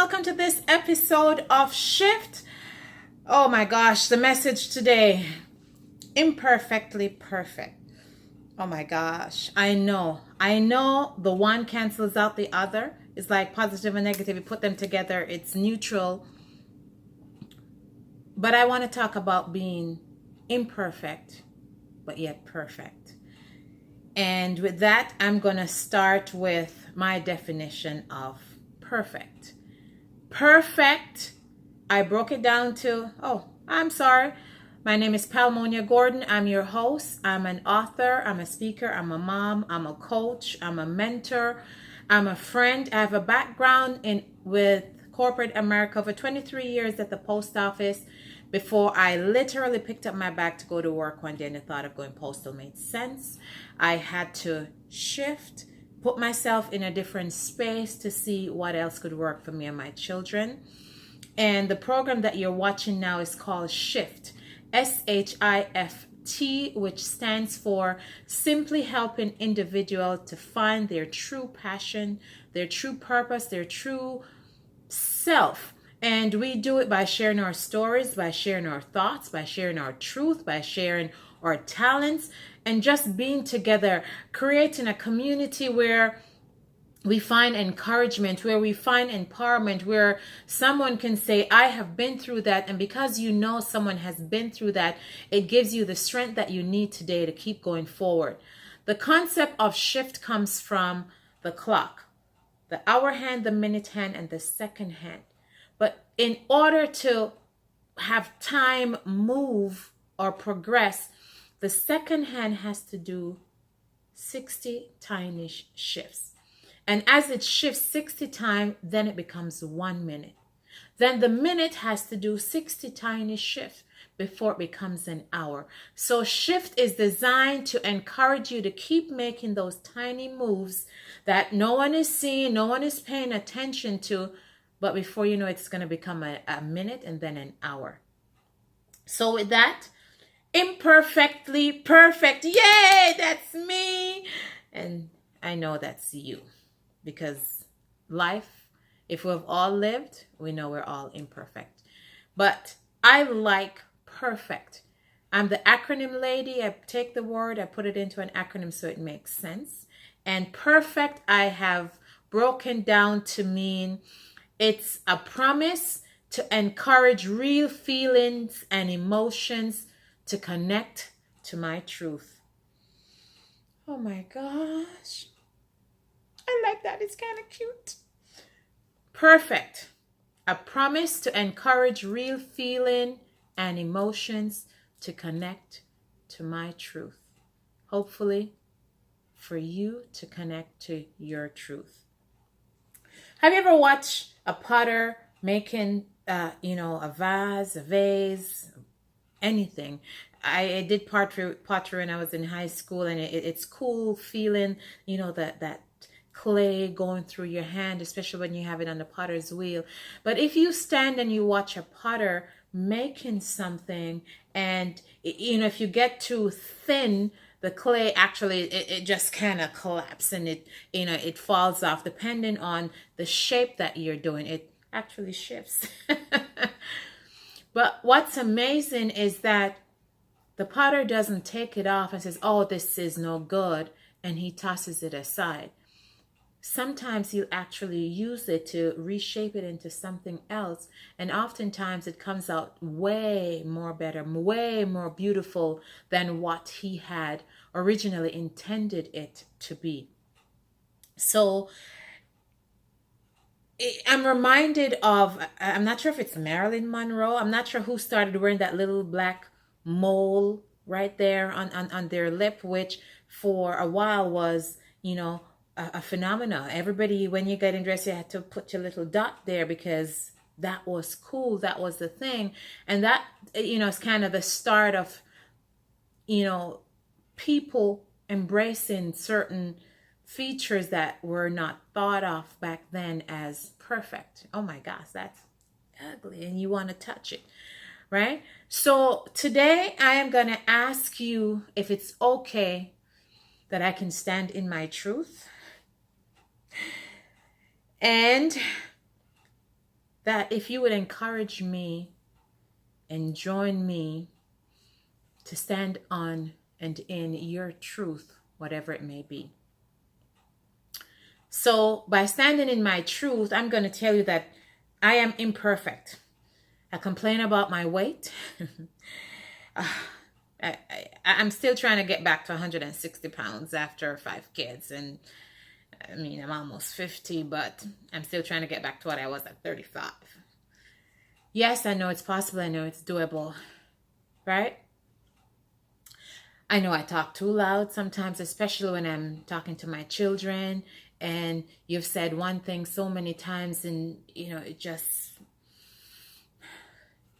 welcome to this episode of Shift. Oh my gosh, the message today, imperfectly perfect. Oh my gosh, I know the one cancels out the other. It's like positive and negative, you put them together, it's neutral. But I want to talk about being imperfect, but yet perfect. And with that, I'm going to start with my definition of perfect. Perfect, I broke it down to, my name is Palmonia Gordon. I'm your host. I'm an author. I'm a speaker. I'm a mom. I'm a coach. I'm a mentor. I'm a friend. I have a background with corporate America for 23 years at the post office before I literally picked up my bag to go to work one day and the thought of going postal made sense. I had to shift, put myself in a different space to see what else could work for me and my children. And the program that you're watching now is called S.H.I.F.T, S.H.I.F.T, which stands for Simply Helping Individuals to Find Their True Passion, their true purpose, their true self. And we do it by sharing our stories, by sharing our thoughts, by sharing our truth, by sharing our talents, and just being together, creating a community where we find encouragement, where we find empowerment, where someone can say, I have been through that. And because you know someone has been through that, it gives you the strength that you need today to keep going forward. The concept of shift comes from the clock, the hour hand, the minute hand, and the second hand. But in order to have time move or progress, the second hand has to do 60 tiny shifts. And as it shifts 60 times, then it becomes 1 minute. Then the minute has to do 60 tiny shifts before it becomes an hour. So shift is designed to encourage you to keep making those tiny moves that no one is seeing, no one is paying attention to, but before you know it's going to become a minute and then an hour. So with that, imperfectly perfect. Yay, that's me. And I know that's you. Because life, if we've all lived, we know we're all imperfect. But I like perfect. I'm the acronym lady. I take the word, I put it into an acronym so it makes sense. And perfect, I have broken down to mean it's a promise to encourage real feelings and emotions to connect to my truth. Oh my gosh. I like that. It's kind of cute. Perfect. A promise to encourage real feeling and emotions to connect to my truth. Hopefully, for you to connect to your truth. Have you ever watched a potter making, a vase, anything? I did pottery when I was in high school, and it's cool feeling, that clay going through your hand, especially when you have it on the potter's wheel. But if you stand and you watch a potter making something, and if you get too thin, the clay actually it just kind of collapses and it falls off. Depending on the shape that you're doing, it actually shifts. But what's amazing is that the potter doesn't take it off and says, oh, this is no good, and he tosses it aside. Sometimes he'll actually use it to reshape it into something else. And oftentimes it comes out way more better, way more beautiful than what he had originally intended it to be. So I'm reminded of, I'm not sure if it's Marilyn Monroe. I'm not sure who started wearing that little black mole right there on their lip, which for a while was, a phenomena. Everybody, when you're getting dressed, you had to put your little dot there because that was cool. That was the thing. And that, is kind of the start of, people embracing certain features that were not thought of back then as perfect. Oh my gosh, that's ugly. And you want to touch it, right? So today I am going to ask you if it's okay that I can stand in my truth and that if you would encourage me and join me to stand on and in your truth, whatever it may be. So by standing in my truth, I'm going to tell you that I am imperfect. I complain about my weight. I'm still trying to get back to 160 pounds after 5 kids. And I mean, I'm almost 50, but I'm still trying to get back to what I was at 35. Yes, I know it's possible. I know it's doable, right? I know I talk too loud sometimes, especially when I'm talking to my children, and you've said one thing so many times, and it just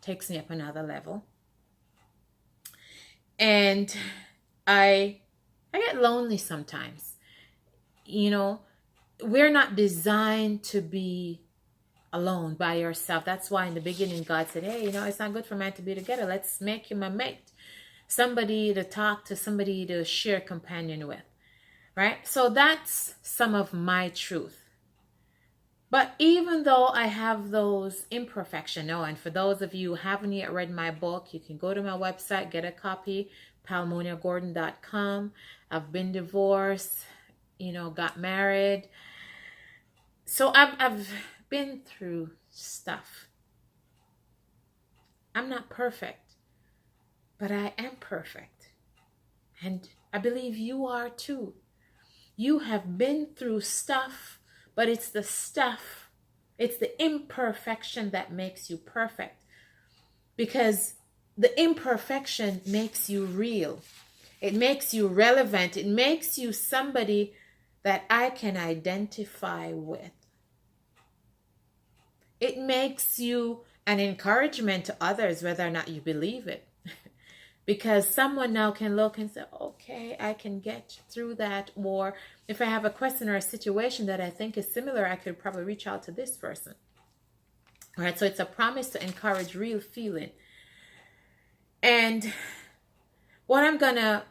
takes me up another level. And I get lonely sometimes. We're not designed to be alone by yourself. That's why in the beginning God said, hey, it's not good for man to be together. Let's make him a mate. Somebody to talk to, somebody to share companion with, right? So that's some of my truth. But even though I have those imperfections, and for those of you who haven't yet read my book, you can go to my website, get a copy, palmoniagordon.com. I've been divorced, got married. So I've been through stuff. I'm not perfect, but I am perfect. And I believe you are too. You have been through stuff, but it's the stuff, it's the imperfection that makes you perfect. Because the imperfection makes you real. It makes you relevant. It makes you somebody that I can identify with. It makes you an encouragement to others, whether or not you believe it. Because someone now can look and say, okay, I can get through that. Or if I have a question or a situation that I think is similar, I could probably reach out to this person. All right, so it's a promise to encourage real feeling. And what I'm going to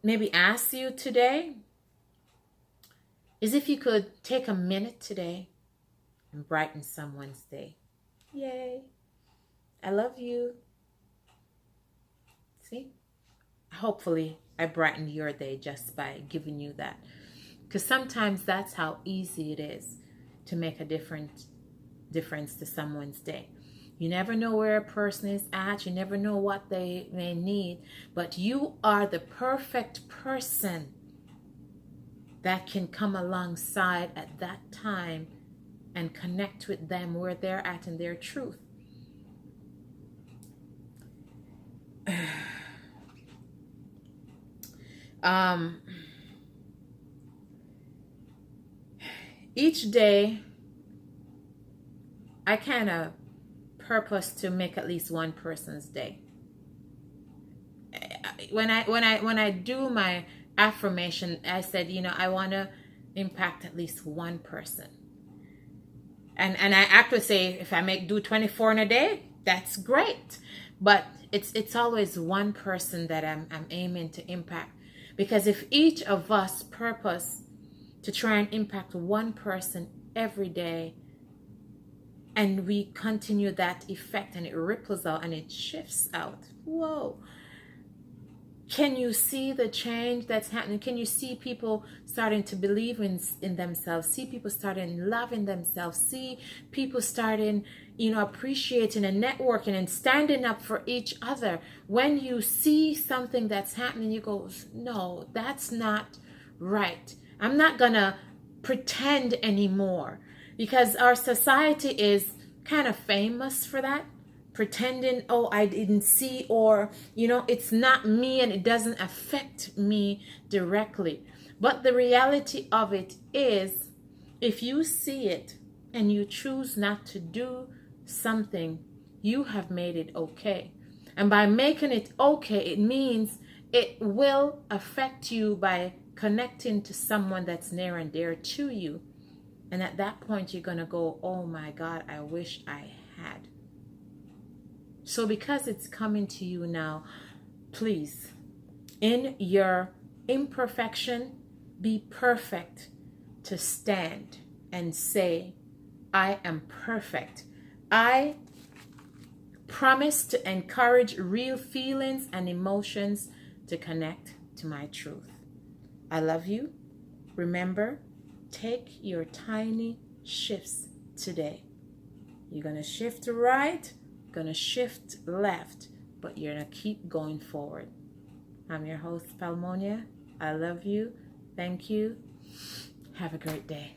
maybe ask you today is if you could take a minute today and brighten someone's day. Yay. I love you. See? Hopefully, I brightened your day just by giving you that. Because sometimes that's how easy it is to make a difference to someone's day. You never know where a person is at. You never know what they may need. But you are the perfect person that can come alongside at that time and connect with them where they're at in their truth. Each day, I kind of purpose to make at least one person's day. When I do my affirmation, I said, I want to impact at least one person. And I actually say, if I do 24 in a day, that's great. But it's always one person that I'm aiming to impact. Because if each of us purpose to try and impact one person every day, and we continue that effect and it ripples out and it shifts out, whoa. Can you see the change that's happening? Can you see people starting to believe in themselves? See people starting loving themselves? See people starting, appreciating and networking and standing up for each other? When you see something that's happening, you go, no, that's not right. I'm not going to pretend anymore, because our society is kind of famous for that. Pretending, oh, I didn't see, or, it's not me and it doesn't affect me directly. But the reality of it is, if you see it and you choose not to do something, you have made it okay. And by making it okay, it means it will affect you by connecting to someone that's near and dear to you. And at that point, you're going to go, oh my God, I wish I had. So because it's coming to you now, please, in your imperfection, be perfect to stand and say, I am perfect. I promise to encourage real feelings and emotions to connect to my truth. I love you. Remember, take your tiny shifts today. You're going to shift right, going to shift left, but you're going to keep going forward. I'm your host, Palmonia. I love you. Thank you. Have a great day.